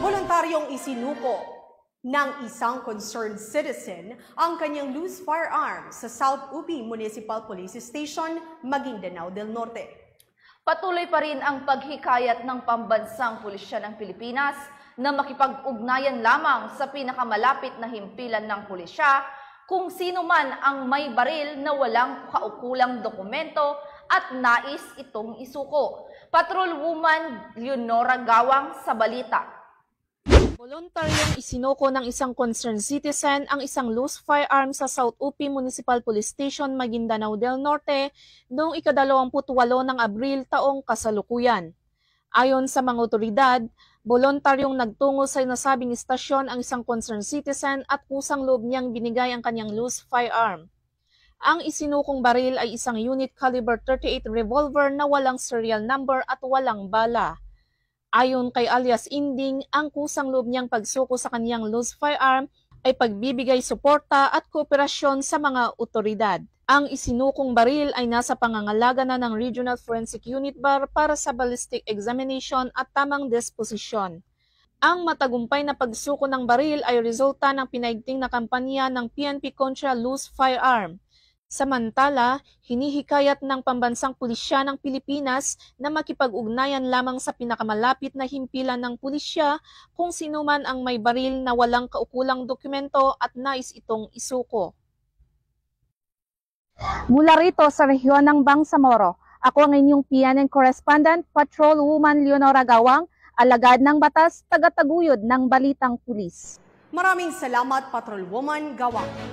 Voluntaryong isinuko ng isang concerned citizen ang kanyang loose firearm sa South UP Municipal Police Station, Maguindanao del Norte. Patuloy pa rin ang paghikayat ng pambansang pulisya ng Pilipinas na makipag-ugnayan lamang sa pinakamalapit na himpilan ng pulisya kung sino man ang may baril na walang kaukulang dokumento at nais itong isuko. Patrolwoman Leonora Gawang sa balita. Voluntaryong isinuko ng isang concerned citizen ang isang loose firearm sa South UP Municipal Police Station, Maguindanao del Norte noong ika-28 ng Abril taong kasalukuyan. Ayon sa mga otoridad, voluntaryong nagtungo sa nasabing istasyon ang isang concerned citizen at kusang loob niyang binigay ang kanyang loose firearm. Ang isinukong baril ay isang unit caliber .38 revolver na walang serial number at walang bala. Ayon kay alias Inding, ang kusang loob niyang pagsuko sa kanyang loose firearm ay pagbibigay suporta at kooperasyon sa mga otoridad. Ang isinukong baril ay nasa pangangalaga na ng Regional Forensic Unit BAR para sa ballistic examination at tamang disposisyon. Ang matagumpay na pagsuko ng baril ay resulta ng pinaigting na kampanya ng PNP kontra loose firearm. Samantala, hinihikayat ng pambansang pulisya ng Pilipinas na makipag-ugnayan lamang sa pinakamalapit na himpilan ng pulisya kung sino man ang may baril na walang kaukulang dokumento at nais itong isuko. Mula rito sa rehiyon ng Bangsamoro, ako ang inyong PNN correspondent, Patrolwoman Leonora Gawang, alagad ng batas, tagataguyod ng balitang pulis. Maraming salamat, Patrolwoman Gawang.